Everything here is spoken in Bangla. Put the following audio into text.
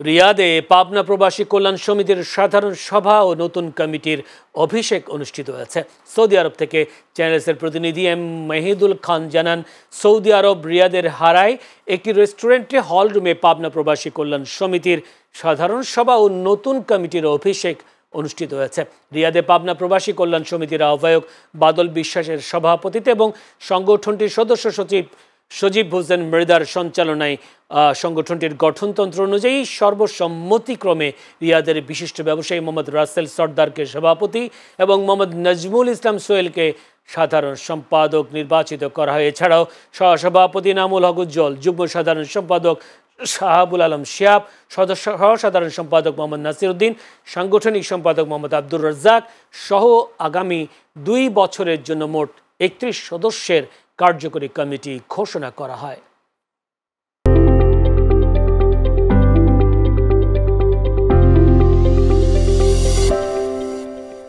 রিয়াদে পাবনা প্রবাসী কল্যাণ সমিতির সাধারণ সভা ও নতুন কমিটির অভিষেক অনুষ্ঠিত হয়েছে। সৌদি আরব থেকে চ্যানেলসের প্রতিনিধি এম মেহিদুল খান জানান, সৌদি আরব রিয়াদের হারায় একটি রেস্টুরেন্টে হল রুমে পাবনা প্রবাসী কল্যাণ সমিতির সাধারণ সভা ও নতুন কমিটির অভিষেক অনুষ্ঠিত হয়েছে। রিয়াদে পাবনা প্রবাসী কল্যাণ সমিতির আহ্বায়ক বাদল বিশ্বাসের সভাপতিত্বে এবং সংগঠনটির সদস্য সচিব সজীব হোসেন মৃদার সঞ্চালনায় সংগঠনটির গঠনতন্ত্র অনুযায়ী সর্বসম্মতিক্রমে রিয়াদের বিশিষ্ট ব্যবসায়ী মোহাম্মদ রাসেল সর্দারকে সভাপতি এবং মোহাম্মদ নজমুল ইসলাম সোহেলকে সাধারণ সম্পাদক নির্বাচিত করা হয়। এছাড়াও সহসভাপতি নামুল হক উজ্জ্বল, যুগ্ম সাধারণ সম্পাদক শাহাবুল আলম শিহাব, সহ সাধারণ সম্পাদক মোহাম্মদ নাসির উদ্দিন, সাংগঠনিক সম্পাদক মোহাম্মদ আব্দুর রাজ্জাক সহ আগামী 2 বছরের জন্য মোট 31 সদস্যের কার্যকরী কমিটি ঘোষণা করা হয়।